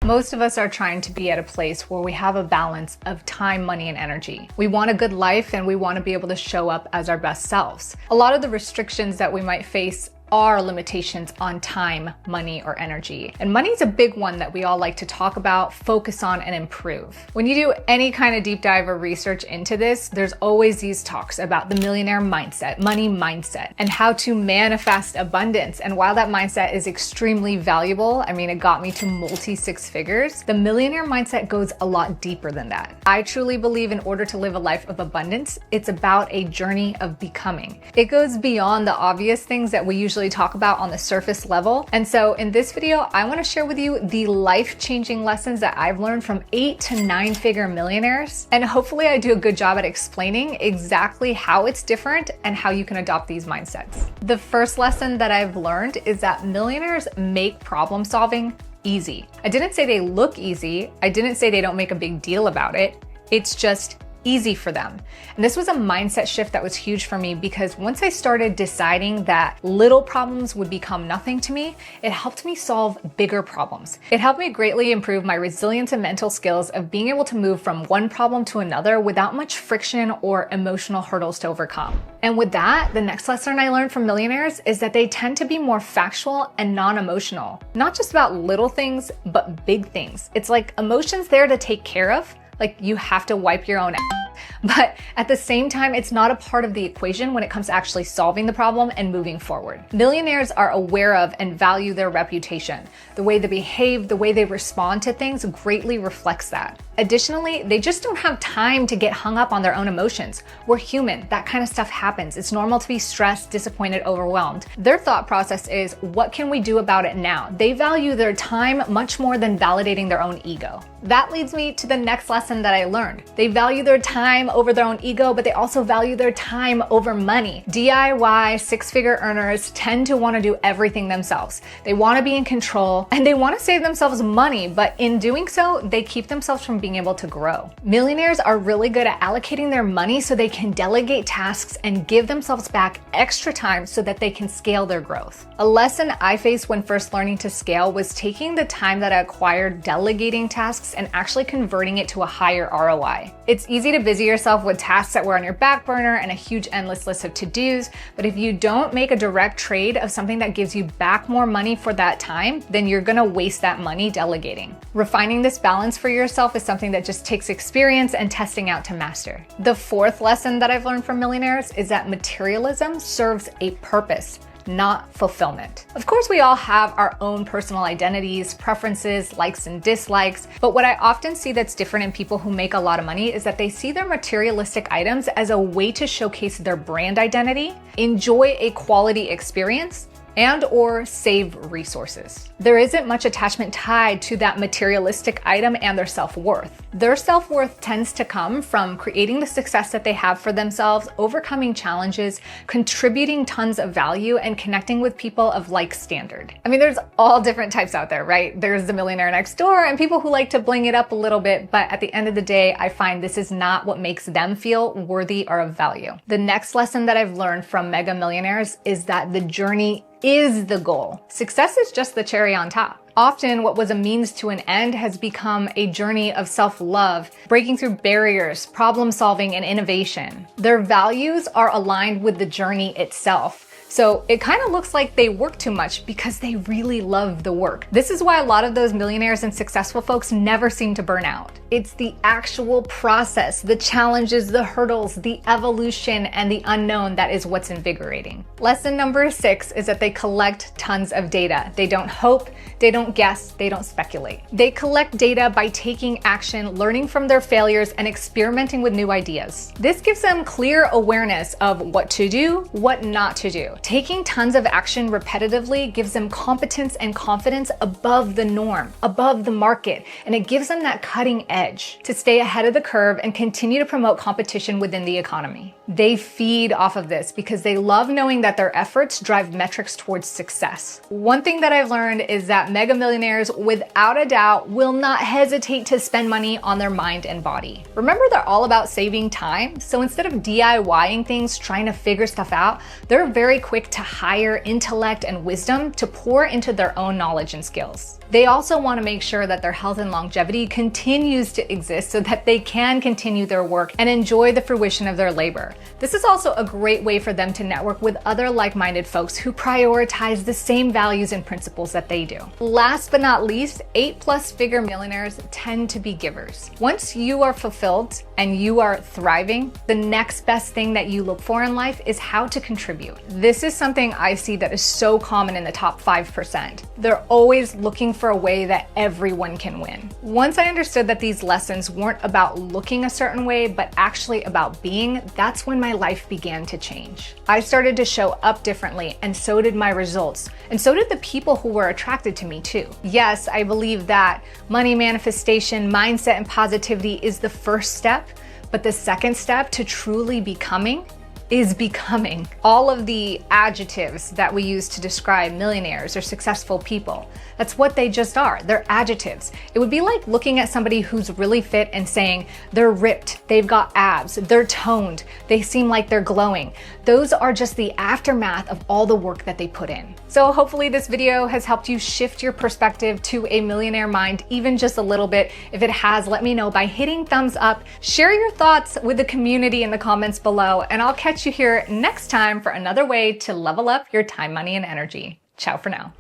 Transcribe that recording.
Most of us are trying to be at a place where we have a balance of time, money, and energy. We want a good life and we want to be able to show up as our best selves. A lot of the restrictions that we might face are limitations on time, money, or energy. And money is a big one that we all like to talk about, focus on, and improve. When you do any kind of deep dive or research into this, there's always these talks about the millionaire mindset, money mindset, and how to manifest abundance. And while that mindset is extremely valuable, I mean, it got me to multi-six figures, the millionaire mindset goes a lot deeper than that. I truly believe in order to live a life of abundance, it's about a journey of becoming. It goes beyond the obvious things that we usually talk about on the surface level. And so in this video, I want to share with you the life-changing lessons that I've learned from 8 to 9-figure millionaires. And hopefully I do a good job at explaining exactly how it's different and how you can adopt these mindsets. The first lesson that I've learned is that millionaires make problem solving easy. I didn't say they look easy. I didn't say they don't make a big deal about it. It's just easy for them. And this was a mindset shift that was huge for me, because once I started deciding that little problems would become nothing to me, it helped me solve bigger problems. It helped me greatly improve my resilience and mental skills of being able to move from one problem to another without much friction or emotional hurdles to overcome. And with that, the next lesson I learned from millionaires is that they tend to be more factual and non-emotional. Not just about little things, but big things. It's like emotions there to take care of. Like you have to wipe your own ass. But at the same time, it's not a part of the equation when it comes to actually solving the problem and moving forward. Millionaires are aware of and value their reputation. The way they behave, the way they respond to things greatly reflects that. Additionally, they just don't have time to get hung up on their own emotions. We're human. That kind of stuff happens. It's normal to be stressed, disappointed, overwhelmed. Their thought process is, what can we do about it now? They value their time much more than validating their own ego. That leads me to the next lesson that I learned. They value their time over their own ego, but they also value their time over money. DIY six-figure earners tend to want to do everything themselves. They want to be in control and they want to save themselves money, but in doing so, they keep themselves from being able to grow. Millionaires are really good at allocating their money so they can delegate tasks and give themselves back extra time so that they can scale their growth. A lesson I faced when first learning to scale was taking the time that I acquired delegating tasks and actually converting it to a higher ROI. It's easy to busy yourself with tasks that were on your back burner and a huge endless list of to-dos, but if you don't make a direct trade of something that gives you back more money for that time, then you're gonna waste that money delegating. Refining this balance for yourself is something that just takes experience and testing out to master. The fourth lesson that I've learned from millionaires is that materialism serves a purpose, not fulfillment. Of course, we all have our own personal identities, preferences, likes and dislikes, but what I often see that's different in people who make a lot of money is that they see their materialistic items as a way to showcase their brand identity, enjoy a quality experience, and or save resources. There isn't much attachment tied to that materialistic item and their self-worth. Their self-worth tends to come from creating the success that they have for themselves, overcoming challenges, contributing tons of value, and connecting with people of like standard. I mean, there's all different types out there, right? There's the millionaire next door and people who like to bling it up a little bit, but at the end of the day, I find this is not what makes them feel worthy or of value. The next lesson that I've learned from mega millionaires is that the journey is the goal. Success is just the cherry on top. Often what was a means to an end has become a journey of self-love, breaking through barriers, problem solving, and innovation. Their values are aligned with the journey itself. So it kind of looks like they work too much because they really love the work. This is why a lot of those millionaires and successful folks never seem to burn out. It's the actual process, the challenges, the hurdles, the evolution, and the unknown that is what's invigorating. Lesson number 6 is that they collect tons of data. They don't hope, they don't guess, they don't speculate. They collect data by taking action, learning from their failures, and experimenting with new ideas. This gives them clear awareness of what to do, what not to do. Taking tons of action repetitively gives them competence and confidence above the norm, above the market, and it gives them that cutting edge to stay ahead of the curve and continue to promote competition within the economy. They feed off of this because they love knowing that their efforts drive metrics towards success. One thing that I've learned is that mega millionaires, without a doubt, will not hesitate to spend money on their mind and body. Remember, they're all about saving time. So instead of DIYing things, trying to figure stuff out, they're very quick to hire intellect and wisdom to pour into their own knowledge and skills. They also want to make sure that their health and longevity continues to exist so that they can continue their work and enjoy the fruition of their labor. This is also a great way for them to network with other like-minded folks who prioritize the same values and principles that they do. Last but not least, 8+ figure millionaires tend to be givers. Once you are fulfilled and you are thriving, the next best thing that you look for in life is how to contribute. This is something I see that is so common in the top 5%. They're always looking for a way that everyone can win. Once I understood that these lessons weren't about looking a certain way, but actually about being, that's when my life began to change. I started to show up differently, and so did my results. And so did the people who were attracted to me too. Yes, I believe that money manifestation, mindset, and positivity is the first step, but the second step to truly becoming is becoming. All of the adjectives that we use to describe millionaires or successful people, that's what they just are. They're adjectives. It would be like looking at somebody who's really fit and saying they're ripped, they've got abs, they're toned, they seem like they're glowing. Those are just the aftermath of all the work that they put in. So hopefully this video has helped you shift your perspective to a millionaire mind, even just a little bit. If it has, let me know by hitting thumbs up. Share your thoughts with the community in the comments below, and I'll catch you here next time for another way to level up your time, money, and energy. Ciao for now.